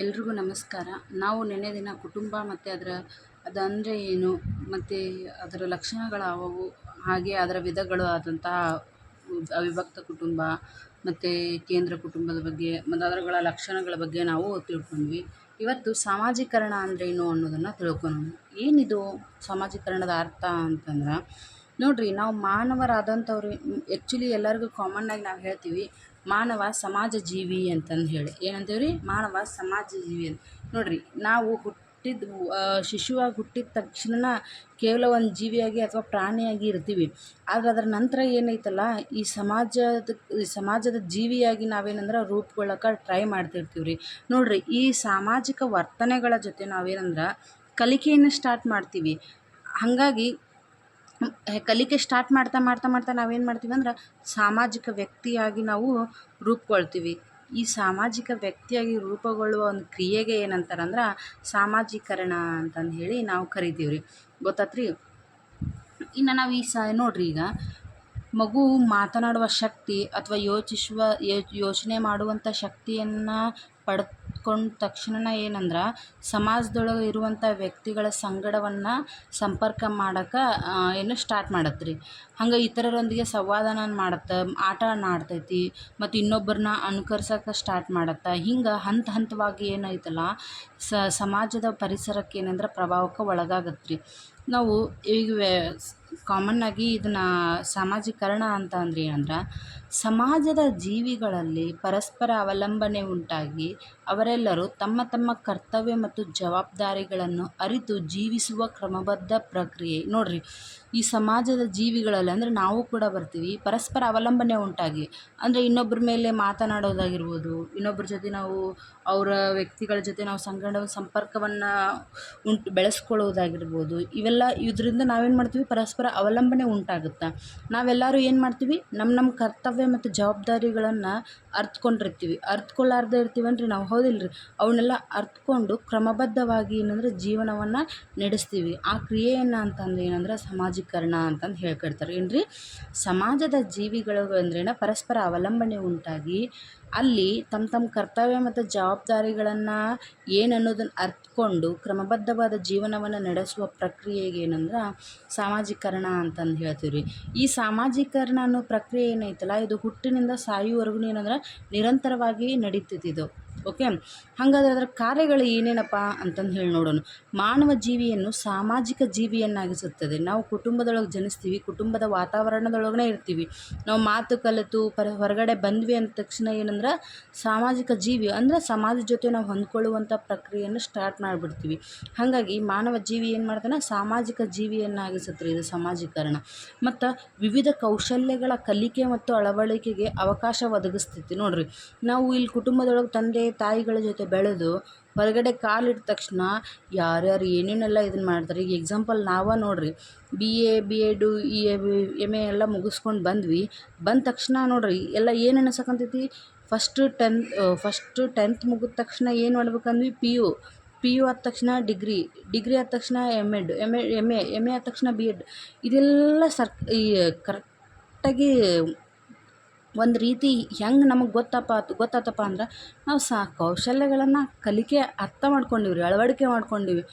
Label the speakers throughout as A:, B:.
A: ಎಲ್ರಿಗೂ ನಮಸ್ಕಾರ. ನಾವು ನೆನ್ನೆ ದಿನ ಕುಟುಂಬ ಮತ್ತು ಅದಂದರೆ ಏನು, ಮತ್ತು ಅದರ ಲಕ್ಷಣಗಳಾವುವು, ಹಾಗೆ ಅದರ ವಿಧಗಳು ಆದಂತಹ ಅವಿಭಕ್ತ ಕುಟುಂಬ ಮತ್ತು ಕೇಂದ್ರ ಕುಟುಂಬದ ಬಗ್ಗೆ ಮತ್ತು ಅದರಗಳ ಲಕ್ಷಣಗಳ ಬಗ್ಗೆ ನಾವು ತಿಳ್ಕೊಂಡ್ವಿ. ಇವತ್ತು ಸಾಮಾಜೀಕರಣ ಅಂದ್ರೇನು ಅನ್ನೋದನ್ನು ತಿಳ್ಕೊಳ್ಳೋಣ. ಏನಿದು ಸಾಮಾಜೀಕರಣದ ಅರ್ಥ ಅಂತಂದ್ರೆ, ನೋಡ್ರಿ, ನಾವು ಮಾನವರಾದಂಥವ್ರು ಆ್ಯಕ್ಚುಲಿ ಎಲ್ಲರಿಗೂ ಕಾಮನ್ನಾಗಿ ನಾವು ಹೇಳ್ತೀವಿ ಮಾನವ ಸಮಾಜ ಜೀವಿ ಅಂತಂದು ಹೇಳಿ. ಏನಂತೀವಿ ರೀ? ಮಾನವ ಸಮಾಜ ಜೀವಿ ಅಂತ. ನೋಡ್ರಿ, ನಾವು ಶಿಶುವಾಗಿ ಹುಟ್ಟಿದ ತಕ್ಷಣ ಕೇವಲ ಒಂದು ಜೀವಿಯಾಗಿ ಅಥವಾ ಪ್ರಾಣಿಯಾಗಿ ಇರ್ತೀವಿ. ಆದರೆ ಅದರ ನಂತರ ಏನೈತಲ್ಲ, ಈ ಸಮಾಜದ ಜೀವಿಯಾಗಿ ನಾವೇನಂದ್ರೆ ರೂಪುಗೊಳ್ಳಕ್ಕೆ ಟ್ರೈ ಮಾಡ್ತಿರ್ತೀವಿ ರೀ. ನೋಡ್ರಿ, ಈ ಸಾಮಾಜಿಕ ವರ್ತನೆಗಳ ಜೊತೆ ನಾವೇನಂದ್ರೆ ಕಲಿಕೆಯನ್ನು ಸ್ಟಾರ್ಟ್ ಮಾಡ್ತೀವಿ. ಹಾಗಾಗಿ ಕಲಿಕೆ ಸ್ಟಾರ್ಟ್ ಮಾಡ್ತಾ ನಾವೇನು ಮಾಡ್ತೀವಿ ಅಂದ್ರೆ ಸಾಮಾಜಿಕ ವ್ಯಕ್ತಿಯಾಗಿ ನಾವು ರೂಪುಗೊಳ್ತೀವಿ. ಈ ಸಾಮಾಜಿಕ ವ್ಯಕ್ತಿಯಾಗಿ ರೂಪುಗೊಳ್ಳುವ ಒಂದು ಕ್ರಿಯೆಗೆ ಏನಂತಾರಂದ್ರೆ ಸಾಮಾಜೀಕರಣ ಅಂತಂದು ಹೇಳಿ ನಾವು ಕರಿತೀವಿ ರೀ. ಗೊತ್ತಾತ್ರಿ? ಇನ್ನು ನಾವು ನೋಡ್ರಿ, ಈಗ ಮಗು ಮಾತನಾಡುವ ಶಕ್ತಿ ಅಥವಾ ಯೋಚನೆ ಮಾಡುವಂಥ ಶಕ್ತಿಯನ್ನು ಪಡೆದುಕೊಂಡ ತಕ್ಷಣ ಏನಂದ್ರೆ ಸಮಾಜದೊಳಗೆ ಇರುವಂಥ ವ್ಯಕ್ತಿಗಳ ಸಂಗಡವನ್ನು ಸಂಪರ್ಕ ಮಾಡೋಕ್ಕೆ ಸ್ಟಾರ್ಟ್ ಮಾಡತ್ತೆ ರೀ. ಹಂಗೆ ಇತರರೊಂದಿಗೆ ಸಂವಾದನ ಮಾಡುತ್ತೆ, ಆಟನ ಆಡ್ತೈತಿ, ಮತ್ತು ಇನ್ನೊಬ್ಬರನ್ನ ಅನುಕರಿಸೋಕೆ ಸ್ಟಾರ್ಟ್ ಮಾಡುತ್ತೆ. ಹಿಂಗೆ ಹಂತವಾಗಿ ಏನೈತಲ್ಲ, ಸಮಾಜದ ಪರಿಸರಕ್ಕೆ ಏನಂದ್ರೆ ಪ್ರಭಾವಕ್ಕೆ ಒಳಗಾಗತ್ತೆ ರೀ. ನಾವು ಈಗ ಕಾಮನ್ನಾಗಿ ಇದನ್ನು ಸಾಮಾಜೀಕರಣ ಅಂತ ಅಂದ್ರೆ ಏನಂದ್ರೆ, ಸಮಾಜದ ಜೀವಿಗಳಲ್ಲಿ ಪರಸ್ಪರ ಅವಲಂಬನೆ ಉಂಟಾಗಿ ಅವರೆಲ್ಲರೂ ತಮ್ಮ ತಮ್ಮ ಕರ್ತವ್ಯ ಮತ್ತು ಜವಾಬ್ದಾರಿಗಳನ್ನು ಅರಿತು ಜೀವಿಸುವ ಕ್ರಮಬದ್ಧ ಪ್ರಕ್ರಿಯೆ. ನೋಡ್ರಿ, ಈ ಸಮಾಜದ ಜೀವಿಗಳಲ್ಲಿ ಅಂದರೆ ನಾವು ಕೂಡ ಬರ್ತೀವಿ. ಪರಸ್ಪರ ಅವಲಂಬನೆ ಉಂಟಾಗಿ ಅಂದರೆ ಇನ್ನೊಬ್ಬರ ಮೇಲೆ ಮಾತನಾಡೋದಾಗಿರ್ಬೋದು, ಇನ್ನೊಬ್ಬರ ಜೊತೆ ನಾವು ಅವರ ವ್ಯಕ್ತಿಗಳ ಜೊತೆ ನಾವು ಸಂಪರ್ಕವನ್ನು ಬೆಳೆಸ್ಕೊಳ್ಳೋದಾಗಿರ್ಬೋದು. ಇದರಿಂದ ನಾವೇನು ಮಾಡ್ತೀವಿ? ಪರಸ್ಪರ ಅವಲಂಬನೆ ಉಂಟಾಗುತ್ತೆ. ನಾವೆಲ್ಲರೂ ಏನು ಮಾಡ್ತೀವಿ? ನಮ್ಮ ಕರ್ತವ್ಯ ಮತ್ತು ಜವಾಬ್ದಾರಿಗಳನ್ನು ಅರ್ಥಕೊಳ್ಳಾರ್ದೆ ಇರ್ತೀವನ್ರಿ ನಾವು. ಹೌದಿಲ್ರಿ? ಅವನ್ನೆಲ್ಲ ಅರ್ಥಕೊಂಡು ಕ್ರಮಬದ್ಧವಾಗಿ ಜೀವನವನ್ನು ನಡೆಸ್ತೀವಿ. ಆ ಕ್ರಿಯೆಯನ್ನು ಅಂತಂದ್ರೆ ಏನಂದ್ರೆ ಸಾಮಾಜೀಕರಣ ಅಂತಂದು ಹೇಳ್ಕೊಡ್ತಾರೆ. ಏನ್ರಿ? ಸಮಾಜದ ಜೀವಿಗಳು ಅಂದ್ರೇನ ಪರಸ್ಪರ ಅವಲಂಬನೆ ಉಂಟಾಗಿ ಅಲ್ಲಿ ತಮ್ಮ ಕರ್ತವ್ಯ ಮತ್ತು ಜವಾಬ್ದಾರಿಗಳನ್ನು ಏನನ್ನೋದನ್ನು ಅರ್ಥಕೊಂಡು ಕ್ರಮಬದ್ಧವಾದ ಜೀವನವನ್ನು ನಡೆಸುವ ಪ್ರಕ್ರಿಯೆಗೆ ಏನಂದ್ರೆ ಸಾಮಾಜೀಕರಣ ಅಂತಂದು ಹೇಳ್ತೀವಿ ರೀ. ಈ ಸಾಮಾಜೀಕರಣ ಅನ್ನೋ ಪ್ರಕ್ರಿಯೆ ಏನೈತಲ್ಲ, ಇದು ಹುಟ್ಟಿನಿಂದ ಸಾಯುವವರೆಗೂ ಏನಂದ್ರೆ ನಿರಂತರವಾಗಿ ನಡೀತಿದ್ದು. ಓಕೆ, ಹಾಗಾದ್ರೆ ಅದರ ಕಾರ್ಯಗಳು ಏನೇನಪ್ಪ ಅಂತಂದು ಹೇಳಿ ನೋಡೋಣ. ಮಾನವ ಜೀವಿಯನ್ನು ಸಾಮಾಜಿಕ ಜೀವಿಯನ್ನಾಗಿಸುತ್ತದೆ. ನಾವು ಕುಟುಂಬದೊಳಗೆ ಜನಿಸ್ತೀವಿ, ಕುಟುಂಬದ ವಾತಾವರಣದೊಳಗನೆ ಇರ್ತೀವಿ. ನಾವು ಮಾತು ಕಲಿತು ಹೊರಗಡೆ ಬಂದ್ವಿ ಅಂದ ತಕ್ಷಣ ಏನಂದ್ರೆ ಸಾಮಾಜಿಕ ಜೀವಿ ಅಂದರೆ ಸಮಾಜದ ಜೊತೆ ನಾವು ಹೊಂದ್ಕೊಳ್ಳುವಂಥ ಪ್ರಕ್ರಿಯೆಯನ್ನು ಸ್ಟಾರ್ಟ್ ಮಾಡಿಬಿಡ್ತೀವಿ. ಹಾಗಾಗಿ ಮಾನವ ಜೀವಿ ಏನು ಮಾಡ್ತಾನೆ? ಸಾಮಾಜಿಕ ಜೀವಿಯನ್ನಾಗಿಸುತ್ತೆ ಇದು ಸಾಮಾಜೀಕರಣ. ಮತ್ತು ವಿವಿಧ ಕೌಶಲ್ಯಗಳ ಕಲಿಕೆ ಮತ್ತು ಅಳವಡಿಕೆಗೆ ಅವಕಾಶ ಒದಗಿಸ್ತೈತಿ. ನೋಡ್ರಿ, ನಾವು ಇಲ್ಲಿ ಕುಟುಂಬದೊಳಗೆ ತಂದೆ ತಾಯಿಗಳ ಜೊತೆ ಬೆಳೆದು ಹೊರಗಡೆ ಕಾಲಿಟ್ಟ ತಕ್ಷಣ ಯಾರ್ಯಾರು ಏನೇನೆಲ್ಲ ಇದನ್ನು ಮಾಡ್ತಾರೆ. ಈಗ ಎಕ್ಸಾಂಪಲ್ ನೋಡ್ರಿ, BA, BEd, MA ಎಲ್ಲ ಮುಗಿಸ್ಕೊಂಡು ಬಂದ ತಕ್ಷಣ ನೋಡ್ರಿ ಎಲ್ಲ ಏನು ಅನ್ಸಕ್ಕಂತೈತಿ? ಫಸ್ಟು 10th ಮುಗಿದ ತಕ್ಷಣ ಏನು ಮಾಡ್ಬೇಕಂದ್ವಿ? PU ಆದ ತಕ್ಷಣ ಡಿಗ್ರಿ ಆದ ತಕ್ಷಣ MA ಆದ ತಕ್ಷಣ BEd. ಇದೆಲ್ಲ ಕರೆಕ್ಟಾಗಿ ಒಂದು ರೀತಿ ಹೆಂಗೆ ನಮಗೆ ಗೊತ್ತಾತಪ್ಪ ಅಂದ್ರೆ ನಾವು ಕೌಶಲ್ಯಗಳನ್ನು ಕಲಿಕೆ ಅರ್ಥ ಮಾಡ್ಕೊಂಡಿವ್ರಿ, ಅಳವಡಿಕೆ ಮಾಡ್ಕೊಂಡಿವಿ.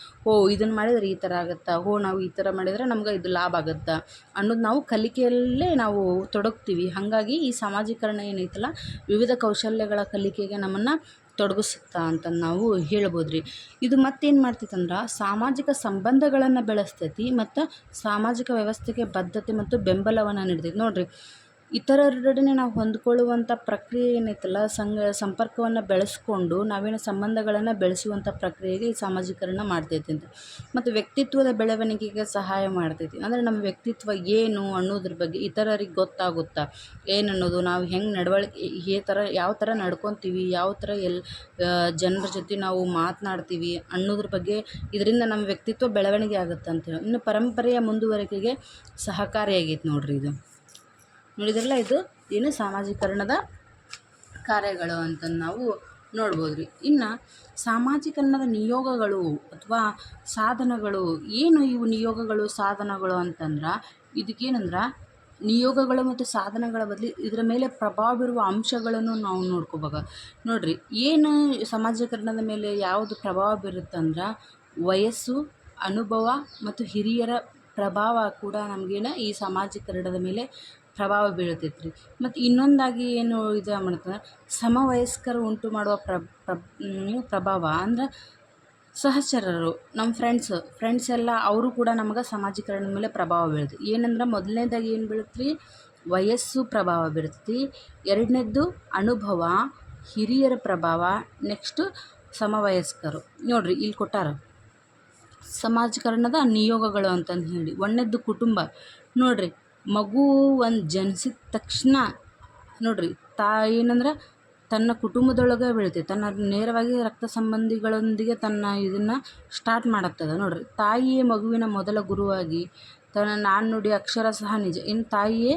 A: ಇದನ್ನು ಮಾಡಿದ್ರೆ ಈ ಥರ ಆಗುತ್ತಾ, ನಾವು ಈ ಥರ ಮಾಡಿದರೆ ನಮ್ಗೆ ಇದು ಲಾಭ ಆಗುತ್ತಾ ಅನ್ನೋದು ನಾವು ಕಲಿಕೆಯಲ್ಲೇ ನಾವು ತೊಡಗ್ತೀವಿ. ಹಾಗಾಗಿ ಈ ಸಾಮಾಜೀಕರಣ ಏನೈತಲ್ಲ, ವಿವಿಧ ಕೌಶಲ್ಯಗಳ ಕಲಿಕೆಗೆ ನಮ್ಮನ್ನು ತೊಡಗಿಸುತ್ತಾ ಅಂತ ನಾವು ಹೇಳ್ಬೋದು ರೀ. ಇದು ಮತ್ತೇನು ಮಾಡ್ತೈತಂದ್ರೆ ಸಾಮಾಜಿಕ ಸಂಬಂಧಗಳನ್ನು ಬೆಳೆಸ್ತೈತಿ ಮತ್ತು ಸಾಮಾಜಿಕ ವ್ಯವಸ್ಥೆಗೆ ಬದ್ಧತೆ ಮತ್ತು ಬೆಂಬಲವನ್ನು ನೀಡ್ತೈತಿ. ನೋಡ್ರಿ, ಇತರರೊಡನೆ ನಾವು ಹೊಂದ್ಕೊಳ್ಳುವಂಥ ಪ್ರಕ್ರಿಯೆ ಏನೈತಲ್ಲ, ಸಂಪರ್ಕವನ್ನು ಬೆಳೆಸ್ಕೊಂಡು ನಾವೇನು ಸಂಬಂಧಗಳನ್ನು ಬೆಳೆಸುವಂಥ ಪ್ರಕ್ರಿಯೆಗೆ ಈ ಸಾಮಾಜೀಕರಣ ಮಾಡ್ತೈತಿ ಅಂತ. ಮತ್ತು ವ್ಯಕ್ತಿತ್ವದ ಬೆಳವಣಿಗೆಗೆ ಸಹಾಯ ಮಾಡ್ತೈತಿ. ಅಂದರೆ ನಮ್ಮ ವ್ಯಕ್ತಿತ್ವ ಏನು ಅನ್ನೋದ್ರ ಬಗ್ಗೆ ಇತರರಿಗೆ ಗೊತ್ತಾಗುತ್ತಾ, ಏನನ್ನೋದು, ನಾವು ಹೆಂಗೆ ಯಾವ ಥರ ನಡ್ಕೊತೀವಿ, ಯಾವ ಥರ ಜನರ ಜೊತೆ ನಾವು ಮಾತನಾಡ್ತೀವಿ ಅನ್ನೋದ್ರ ಬಗ್ಗೆ ಇದರಿಂದ ನಮ್ಮ ವ್ಯಕ್ತಿತ್ವ ಬೆಳವಣಿಗೆ ಆಗುತ್ತೆ ಅಂತೇಳಿ. ಇನ್ನು ಪರಂಪರೆಯ ಮುಂದುವರಿಕೆಗೆ ಸಹಕಾರಿಯಾಗೈತೆ ನೋಡ್ರಿ ಇದು. ನೋಡಿದ್ರಲ್ಲ, ಇದು ಸಾಮಾಜೀಕರಣದ ಕಾರ್ಯಗಳು ಅಂತ ನಾವು ನೋಡ್ಬೋದು ರೀ. ಇನ್ನು ಸಾಮಾಜೀಕರಣದ ನಿಯೋಗಗಳು ಅಥವಾ ಸಾಧನಗಳು ಏನು? ಇವು ನಿಯೋಗಗಳು ಸಾಧನಗಳು ಅಂತಂದ್ರೆ ಇದಕ್ಕೇನಂದ್ರೆ ನಿಯೋಗಗಳು ಮತ್ತು ಸಾಧನಗಳ ಬದಲು ಇದರ ಮೇಲೆ ಪ್ರಭಾವ ಬೀರುವ ಅಂಶಗಳನ್ನು ನಾವು ನೋಡ್ಕೋಬೇಕು. ನೋಡಿರಿ, ಏನು ಸಮಾಜೀಕರಣದ ಮೇಲೆ ಯಾವುದು ಪ್ರಭಾವ ಬೀರುತ್ತಂದ್ರೆ ವಯಸ್ಸು, ಅನುಭವ ಮತ್ತು ಹಿರಿಯರ ಪ್ರಭಾವ ಕೂಡ ನಮಗೇನು ಈ ಸಾಮಾಜೀಕರಣದ ಮೇಲೆ ಪ್ರಭಾವ ಬೀಳ್ತೈತೆ ರೀ. ಮತ್ತು ಇನ್ನೊಂದಾಗಿ ಏನು ಇದು ಮಾಡ್ತಂದ್ರೆ ಸಮವಯಸ್ಕರು ಉಂಟು ಮಾಡುವ ಪ್ರಭಾವ ಅಂದ್ರೆ ಸಹಚರರು, ನಮ್ಮ ಫ್ರೆಂಡ್ಸ್ ಎಲ್ಲ ಅವರು ಕೂಡ ನಮಗೆ ಸಾಮಾಜೀಕರಣದ ಮೇಲೆ ಪ್ರಭಾವ ಬೀಳುತ್ತೆ. ಏನಂದ್ರೆ ಮೊದಲನೇದಾಗಿ ಏನು ಬೀಳುತ್ತೆ ರೀ, ವಯಸ್ಸು ಪ್ರಭಾವ ಬೀರ್ತೈತಿ. ಎರಡನೇದ್ದು ಅನುಭವ, ಹಿರಿಯರ ಪ್ರಭಾವ, ನೆಕ್ಸ್ಟು ಸಮವಯಸ್ಕರು. ನೋಡಿರಿ ಇಲ್ಲಿ ಕೊಟ್ಟಾರ ಸಮಾಜೀಕರಣದ ನಿಯೋಗಗಳು ಅಂತಂದು ಹೇಳಿ. ಒಂದನೇದ್ದು ಕುಟುಂಬ. ನೋಡಿರಿ, ಮಗು ಒಂದು ಜನಿಸಿದ ತಕ್ಷಣ ನೋಡಿರಿ ಏನಂದ್ರೆ ತನ್ನ ಕುಟುಂಬದೊಳಗೆ ಬೆಳಿತೈತೆ. ತನ್ನ ನೇರವಾಗಿ ರಕ್ತ ಸಂಬಂಧಿಗಳೊಂದಿಗೆ ತನ್ನ ಇದನ್ನು ಸ್ಟಾರ್ಟ್ ಮಾಡತ್ತದ. ನೋಡಿರಿ, ತಾಯಿಯೇ ಮಗುವಿನ ಮೊದಲ ಗುರುವಾಗಿ ತನ್ನ ನಾಣ್ಣುಡಿ ಅಕ್ಷರ ಸಹ ನಿಜ. ಇನ್ನು ತಾಯಿಯೇ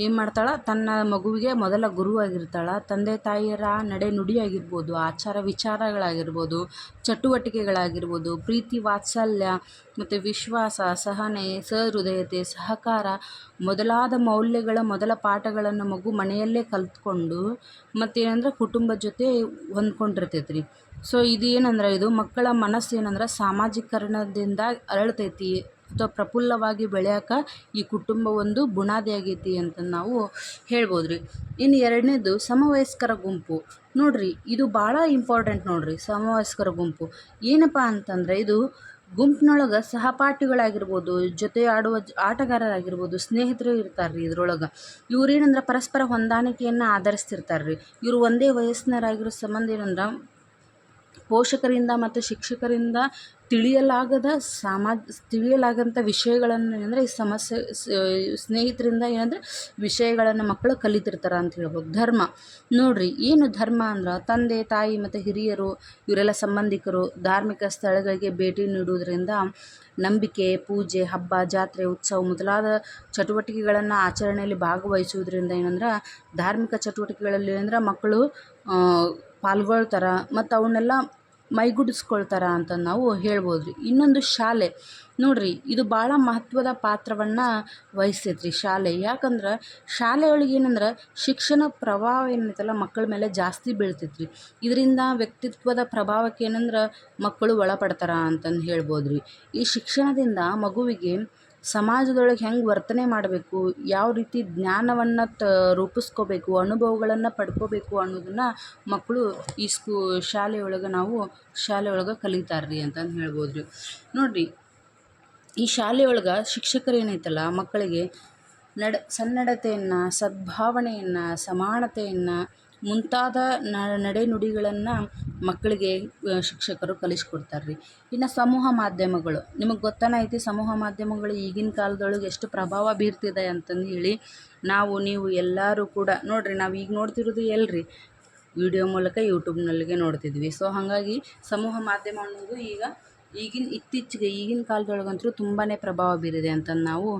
A: ಏನು ಮಾಡ್ತಾಳೆ, ತನ್ನ ಮಗುವಿಗೆ ಮೊದಲ ಗುರುವಾಗಿರ್ತಾಳೆ. ತಂದೆ ತಾಯಿಯರ ನಡೆ ನುಡಿಯಾಗಿರ್ಬೋದು, ಆಚಾರ ವಿಚಾರಗಳಾಗಿರ್ಬೋದು, ಚಟುವಟಿಕೆಗಳಾಗಿರ್ಬೋದು, ಪ್ರೀತಿ ವಾತ್ಸಲ್ಯ ಮತ್ತು ವಿಶ್ವಾಸ, ಸಹನೆ, ಸಹೃದಯತೆ, ಸಹಕಾರ ಮೊದಲಾದ ಮೌಲ್ಯಗಳ ಮೊದಲ ಪಾಠಗಳನ್ನು ಮಗು ಮನೆಯಲ್ಲೇ ಕಲ್ತ್ಕೊಂಡು ಮತ್ತೇನಂದ್ರೆ ಕುಟುಂಬದ ಜೊತೆ ಹೊಂದ್ಕೊಂಡಿರ್ತೈತೆ ರೀ. ಸೊ ಇದು ಏನಂದ್ರೆ ಇದು ಮಕ್ಕಳ ಮನಸ್ಸು ಏನಂದ್ರೆ ಸಾಮಾಜೀಕರಣದಿಂದ ಅರಳ್ತೈತಿ ಅಥವಾ ಪ್ರಫುಲ್ಲವಾಗಿ ಬೆಳೆಯೋಕೆ ಈ ಕುಟುಂಬ ಒಂದು ಬುನಾದಿ ಆಗೈತಿ ಅಂತ ನಾವು ಹೇಳ್ಬೋದು ರೀ. ಇನ್ನು ಎರಡನೇದು ಸಮವಯಸ್ಕರ ಗುಂಪು. ನೋಡಿರಿ, ಇದು ಭಾಳ ಇಂಪಾರ್ಟೆಂಟ್. ನೋಡಿರಿ, ಸಮವಯಸ್ಕರ ಗುಂಪು ಏನಪ್ಪ ಅಂತಂದರೆ ಇದು ಗುಂಪಿನೊಳಗೆ ಸಹಪಾಠಿಗಳಾಗಿರ್ಬೋದು, ಜೊತೆ ಆಡುವ ಆಟಗಾರರಾಗಿರ್ಬೋದು, ಸ್ನೇಹಿತರು ಇರ್ತಾರೆ ರೀ ಇದ್ರೊಳಗೆ. ಇವ್ರು ಏನಂದ್ರೆ ಪರಸ್ಪರ ಹೊಂದಾಣಿಕೆಯನ್ನು ಆಧರಿಸ್ತಿರ್ತಾರೆ ರೀ. ಇವರು ಒಂದೇ ವಯಸ್ಸಿನರಾಗಿರೋ ಸಂಬಂಧ ಏನಂದ್ರೆ ಪೋಷಕರಿಂದ ಮತ್ತು ಶಿಕ್ಷಕರಿಂದ ತಿಳಿಯಲಾಗಂಥ ವಿಷಯಗಳನ್ನು ಏನಂದರೆ ಈ ಸ್ನೇಹಿತರಿಂದ ಏನಂದರೆ ವಿಷಯಗಳನ್ನು ಮಕ್ಕಳು ಕಲಿತಿರ್ತಾರೆ ಅಂತ ಹೇಳ್ಬೋದು. ಧರ್ಮ. ನೋಡಿರಿ, ಏನು ಧರ್ಮ ಅಂದ್ರೆ ತಂದೆ ತಾಯಿ ಮತ್ತು ಹಿರಿಯರು ಇವರೆಲ್ಲ ಸಂಬಂಧಿಕರು ಧಾರ್ಮಿಕ ಸ್ಥಳಗಳಿಗೆ ಭೇಟಿ ನೀಡುವುದರಿಂದ ನಂಬಿಕೆ, ಪೂಜೆ, ಹಬ್ಬ, ಜಾತ್ರೆ, ಉತ್ಸವ ಮೊದಲಾದ ಚಟುವಟಿಕೆಗಳನ್ನು ಆಚರಣೆಯಲ್ಲಿ ಭಾಗವಹಿಸುವುದರಿಂದ ಏನಂದ್ರೆ ಧಾರ್ಮಿಕ ಚಟುವಟಿಕೆಗಳಲ್ಲಿ ಏನಂದ್ರೆ ಮಕ್ಕಳು ಪಾಲ್ಗೊಳ್ತಾರೆ ಮತ್ತು ಅವನ್ನೆಲ್ಲ ಮೈಗೂಡಿಸ್ಕೊಳ್ತಾರೆ ಅಂತ ನಾವು ಹೇಳ್ಬೋದು ರೀ. ಇನ್ನೊಂದು ಶಾಲೆ. ನೋಡಿರಿ, ಇದು ಭಾಳ ಮಹತ್ವದ ಪಾತ್ರವನ್ನು ವಹಿಸ್ತೈತೆ ರೀ ಶಾಲೆ. ಯಾಕಂದ್ರೆ ಶಾಲೆಯೊಳಗೆ ಏನಂದ್ರೆ ಶಿಕ್ಷಣ ಪ್ರಭಾವ ಏನೈತಲ್ಲ ಮಕ್ಕಳ ಮೇಲೆ ಜಾಸ್ತಿ ಬೀಳ್ತೈತೆ ರೀ. ಇದರಿಂದ ವ್ಯಕ್ತಿತ್ವದ ಪ್ರಭಾವಕ್ಕೆ ಏನಂದ್ರೆ ಮಕ್ಕಳು ಒಳಪಡ್ತಾರೆ ಅಂತಂದು ಹೇಳ್ಬೋದು ರೀ. ಈ ಶಿಕ್ಷಣದಿಂದ ಮಗುವಿಗೆ ಸಮಾಜದೊಳಗೆ ಹೆಂಗೆ ವರ್ತನೆ ಮಾಡಬೇಕು, ಯಾವ ರೀತಿ ಜ್ಞಾನವನ್ನು ರೂಪಿಸ್ಕೋಬೇಕು, ಅನುಭವಗಳನ್ನು ಪಡ್ಕೋಬೇಕು ಅನ್ನೋದನ್ನು ಮಕ್ಕಳು ಈ ಶಾಲೆಯೊಳಗೆ ಕಲಿತಾರೆ ರೀ ಅಂತಂದು ಹೇಳ್ಬೋದು ರೀ. ನೋಡಿರಿ, ಈ ಶಾಲೆಯೊಳಗೆ ಶಿಕ್ಷಕರು ಏನೈತಲ್ಲ ಮಕ್ಕಳಿಗೆ ಸನ್ನಡತೆಯನ್ನು, ಸದ್ಭಾವನೆಯನ್ನು, ಸಮಾನತೆಯನ್ನು ಮುಂತಾದ ನಡೆನುಡಿಗಳನ್ನು ಮಕ್ಕಳಿಗೆ ಶಿಕ್ಷಕರು ಕಲಿಸ್ಕೊಡ್ತಾರೆ ರೀ. ಇನ್ನು ಸಮೂಹ ಮಾಧ್ಯಮಗಳು. ನಿಮಗೆ ಗೊತ್ತೈತಿ ಸಮೂಹ ಮಾಧ್ಯಮಗಳು ಈಗಿನ ಕಾಲದೊಳಗೆ ಎಷ್ಟು ಪ್ರಭಾವ ಬೀರ್ತಿದೆ ಅಂತಂದು ಹೇಳಿ. ನೀವು ಎಲ್ಲರೂ ಕೂಡ ನೋಡಿರಿ, ನಾವು ಈಗ ನೋಡ್ತಿರೋದು ಎಲ್ರಿ ವಿಡಿಯೋ ಮೂಲಕ ಯೂಟ್ಯೂಬ್ನಲ್ಲಿಗೆ ನೋಡ್ತಿದ್ವಿ. ಸೊ ಹಾಗಾಗಿ ಸಮೂಹ ಮಾಧ್ಯಮ ಅನ್ನೋದು ಇತ್ತೀಚೆಗೆ ಈಗಿನ ಕಾಲದೊಳಗಂತೂ ತುಂಬಾ ಪ್ರಭಾವ ಬೀರಿದೆ ಅಂತ ನಾವು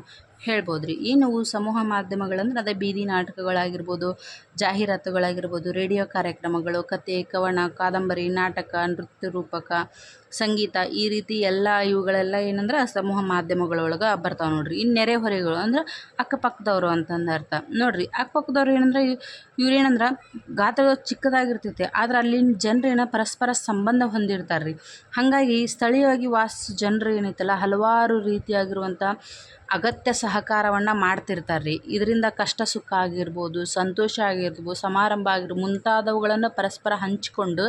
A: ಹೇಳ್ಬೋದು ರೀ. ಏನು ಸಮೂಹ ಮಾಧ್ಯಮಗಳಂದ್ರೆ ಅದೇ ಬೀದಿ ನಾಟಕಗಳಾಗಿರ್ಬೋದು, ಜಾಹೀರಾತುಗಳಾಗಿರ್ಬೋದು, ರೇಡಿಯೋ ಕಾರ್ಯಕ್ರಮಗಳು, ಕತೆ, ಕವನ, ಕಾದಂಬರಿ, ನಾಟಕ, ನೃತ್ಯ ರೂಪಕ, ಸಂಗೀತ, ಈ ರೀತಿ ಇವುಗಳೆಲ್ಲ ಏನಂದ್ರೆ ಸಮೂಹ ಮಾಧ್ಯಮಗಳೊಳಗೆ ಬರ್ತಾವೆ ನೋಡಿರಿ. ಇನ್ನು ನೆರೆಹೊರೆಗಳು ಅಂದ್ರೆ ಅಕ್ಕಪಕ್ಕದವರು ಅಂತಂದು ಅರ್ಥ. ನೋಡಿರಿ, ಅಕ್ಕಪಕ್ಕದವ್ರು ಏನಂದ್ರೆ ಇವ್ರೇನಂದ್ರೆ ಗಾತ್ರ ಚಿಕ್ಕದಾಗಿರ್ತೈತೆ, ಆದ್ರೆ ಅಲ್ಲಿನ ಜನರೇನ ಪರಸ್ಪರ ಸಂಬಂಧ ಹೊಂದಿರ್ತಾರೆ ರೀ. ಹಾಗಾಗಿ ಸ್ಥಳೀಯವಾಗಿ ವಾಸಿಸೋ ಜನರು ಏನೈತಲ್ಲ ಹಲವಾರು ರೀತಿಯಾಗಿರುವಂಥ ಅಗತ್ಯ ಸಹಕಾರವನ್ನು ಮಾಡ್ತಿರ್ತಾರೆ ರೀ. ಇದರಿಂದ ಕಷ್ಟ ಸುಖ ಆಗಿರ್ಬೋದು, ಸಂತೋಷ ಆಗಿರ್ಬೋದು, ಸಮಾರಂಭ ಮುಂತಾದವುಗಳನ್ನು ಪರಸ್ಪರ ಹಂಚಿಕೊಂಡು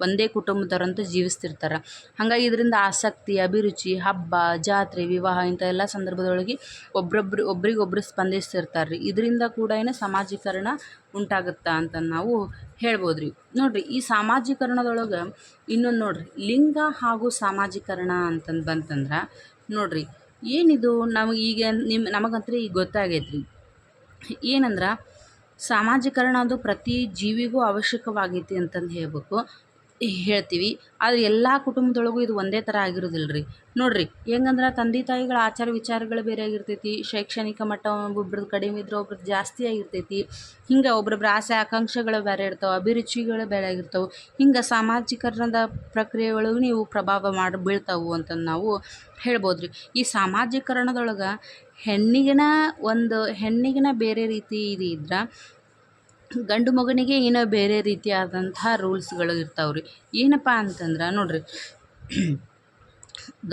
A: ಒಂದೇ ಕುಟುಂಬದವರಂತೂ ಜೀವಿಸ್ತಿರ್ತಾರೆ. ಹಾಗಾಗಿ ಇದರಿಂದ ಆಸಕ್ತಿ, ಅಭಿರುಚಿ, ಹಬ್ಬ, ಜಾತ್ರೆ, ವಿವಾಹ ಇಂಥ ಎಲ್ಲ ಸಂದರ್ಭದೊಳಗೆ ಒಬ್ರಿಗೊಬ್ರು ಸ್ಪಂದಿಸ್ತಿರ್ತಾರೆ ರೀ. ಇದರಿಂದ ಕೂಡ ಸಾಮಾಜೀಕರಣ ಉಂಟಾಗುತ್ತಾ ಅಂತ ನಾವು ಹೇಳ್ಬೋದು ರೀ. ನೋಡಿರಿ, ಈ ಸಾಮಾಜೀಕರಣದೊಳಗೆ ಇನ್ನೊಂದು ನೋಡಿರಿ, ಲಿಂಗ ಹಾಗೂ ಸಾಮಾಜೀಕರಣ ಅಂತಂದು ಬಂತಂದ್ರೆ ನೋಡಿರಿ, ಏನಿದು ನಮಗಂತೂ ಈಗ ಗೊತ್ತಾಗೈತೆ ರೀ. ಏನಂದ್ರೆ ಸಾಮಾಜೀಕರಣ ಅದು ಪ್ರತಿ ಜೀವಿಗೂ ಅವಶ್ಯಕವಾಗೈತಿ ಅಂತಂದು ಹೇಳ್ಬೇಕು. ಹೇಳ್ತೀವಿ. ಆದರೆ ಎಲ್ಲ ಕುಟುಂಬದೊಳಗೂ ಇದು ಒಂದೇ ಥರ ಆಗಿರೋದಿಲ್ಲ ರೀ. ನೋಡಿರಿ ಹೆಂಗಂದ್ರೆ ತಂದೆ ತಾಯಿಗಳ ಆಚಾರ ವಿಚಾರಗಳು ಬೇರೆ ಆಗಿರ್ತೈತಿ, ಶೈಕ್ಷಣಿಕ ಮಟ್ಟ ಒಬ್ಬೊಬ್ರದ್ದು ಕಡಿಮೆ ಇದ್ರೆ ಒಬ್ರದ್ದು ಜಾಸ್ತಿ ಆಗಿರ್ತೈತಿ. ಹಿಂಗೆ ಒಬ್ರೊಬ್ರ ಆಸೆ ಆಕಾಂಕ್ಷೆಗಳು ಬೇರೆ ಇರ್ತಾವೆ, ಅಭಿರುಚಿಗಳು ಬೇರೆ ಆಗಿರ್ತಾವೆ. ಹಿಂಗೆ ಸಾಮಾಜೀಕರಣದ ಪ್ರಕ್ರಿಯೆಗಳು ನೀವು ಪ್ರಭಾವ ಬೀಳ್ತಾವೆ ಅಂತಂದು ನಾವು ಹೇಳ್ಬೋದು ರೀ. ಈ ಸಾಮಾಜೀಕರಣದೊಳಗೆ ಹೆಣ್ಣಿಗಿನ ಬೇರೆ ರೀತಿ ಇದು ಇದ್ರೆ ಗಂಡು ಮಗನಿಗೆ ಏನೋ ಬೇರೆ ರೀತಿಯಾದಂತಹ ರೂಲ್ಸ್ಗಳು ಇರ್ತಾವೆ ರೀ. ಏನಪ್ಪ ಅಂತಂದ್ರೆ ನೋಡಿರಿ,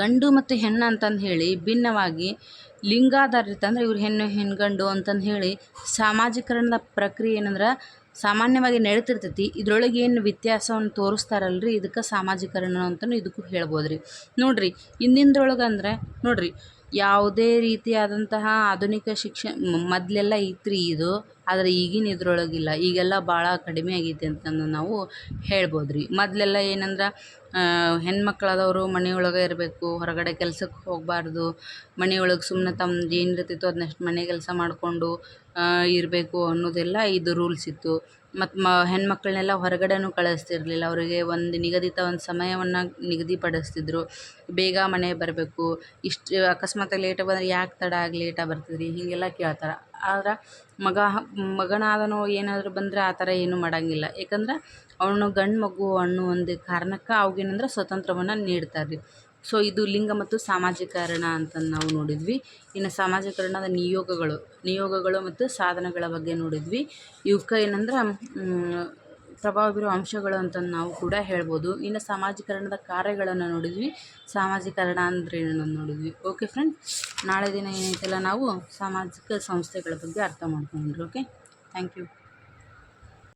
A: ಗಂಡು ಮತ್ತು ಹೆಣ್ಣು ಅಂತಂದು ಹೇಳಿ ಭಿನ್ನವಾಗಿ ಲಿಂಗಾಧಾರಿತ ಅಂದರೆ ಇವ್ರು ಹೆಣ್ಗಂಡು ಅಂತಂದು ಹೇಳಿ ಸಾಮಾಜೀಕರಣದ ಪ್ರಕ್ರಿಯೆ ಏನಂದ್ರೆ ಸಾಮಾನ್ಯವಾಗಿ ನಡೀತಿರ್ತೈತಿ. ಇದ್ರೊಳಗೆ ಏನು ವ್ಯತ್ಯಾಸವನ್ನು ತೋರಿಸ್ತಾರಲ್ರಿ, ಇದಕ್ಕೆ ಸಾಮಾಜೀಕರಣ ಅಂತಲೂ ಇದಕ್ಕೂ ಹೇಳ್ಬೋದು ರೀ. ನೋಡಿರಿ ಇಂದಿನದ್ರೊಳಗೆ ಅಂದರೆ ನೋಡಿರಿ, ಯಾವುದೇ ರೀತಿಯಾದಂತಹ ಆಧುನಿಕ ಮೊದಲೆಲ್ಲ ಇತ್ತು ಇದು, ಆದರೆ ಈಗಿನ ಇದ್ರೊಳಗಿಲ್ಲ. ಈಗೆಲ್ಲ ಭಾಳ ಕಡಿಮೆ ಆಗೈತಿ ಅಂತಂದು ನಾವು ಹೇಳ್ಬೋದು ರೀ. ಮೊದಲೆಲ್ಲ ಏನಂದ್ರೆ ಹೆಣ್ಮಕ್ಳಾದವರು ಮನೆಯೊಳಗೆ ಇರಬೇಕು, ಹೊರಗಡೆ ಕೆಲ್ಸಕ್ಕೆ ಹೋಗಬಾರ್ದು, ಮನೆಯೊಳಗೆ ಸುಮ್ಮನೆ ತಮ್ಮದು ಏನು ಇರ್ತಿತ್ತು ಅದನ್ನಷ್ಟು ಮನೆ ಕೆಲಸ ಮಾಡಿಕೊಂಡು ಇರಬೇಕು ಅನ್ನೋದೆಲ್ಲ ಇದು ರೂಲ್ಸ್ ಇತ್ತು. ಮತ್ತು ಹೆಣ್ಮಕ್ಳನ್ನೆಲ್ಲ ಹೊರಗಡೆನೂ ಕಳಿಸ್ತಿರ್ಲಿಲ್ಲ. ಅವರಿಗೆ ಒಂದು ನಿಗದಿತ ಒಂದು ಸಮಯವನ್ನು ನಿಗದಿಪಡಿಸ್ತಿದ್ರು. ಬೇಗ ಮನೆಗೆ ಬರಬೇಕು, ಇಷ್ಟು ಅಕಸ್ಮಾತ್ ಲೇಟ್ ಬಂದರೆ ಯಾಕೆ ತಡ ಆಗಿ ಲೇಟಾಗಿ ಬರ್ತಿದ್ರಿ ಹೀಗೆಲ್ಲ ಕೇಳ್ತಾರೆ. ಆದ್ರೆ ಮಗನಾದನೋ ಏನಾದರೂ ಬಂದರೆ ಆ ಥರ ಏನೂ ಮಾಡೋಂಗಿಲ್ಲ. ಯಾಕಂದ್ರೆ ಅವನು ಗಂಡು ಮಗು ಅನ್ನೋ ಒಂದು ಕಾರಣಕ್ಕೆ ಅವಾಗೇನಂದ್ರೆ ಸ್ವತಂತ್ರವನ್ನು ನೀಡ್ತಾರೆ ರೀ. ಸೊ ಇದು ಲಿಂಗ ಮತ್ತು ಸಾಮಾಜೀಕರಣ ಅಂತಂದು ನಾವು ನೋಡಿದ್ವಿ. ಇನ್ನು ಸಾಮಾಜೀಕರಣದ ನಿಯೋಗಗಳು ಮತ್ತು ಸಾಧನಗಳ ಬಗ್ಗೆ ನೋಡಿದ್ವಿ. ಇವಕ್ಕೆ ಏನಂದ್ರೆ ಪ್ರಭಾವ ಬೀರೋ ಅಂಶಗಳು ಅಂತಂದು ನಾವು ಕೂಡ ಹೇಳ್ಬೋದು. ಇನ್ನು ಸಾಮಾಜೀಕರಣದ ಕಾರ್ಯಗಳನ್ನು ನೋಡಿದ್ವಿ, ಸಾಮಾಜೀಕರಣ ಅಂದರೆ ಏನನ್ನೋದು ನೋಡಿದ್ವಿ. ಓಕೆ ಫ್ರೆಂಡ್, ನಾಳೆ ದಿನ ಏನೈತಲ್ಲ ನಾವು ಸಾಮಾಜಿಕ ಸಂಸ್ಥೆಗಳ ಬಗ್ಗೆ ಅರ್ಥ ಮಾಡ್ಕೊಂಡ್ರಿ. Okay, thank you.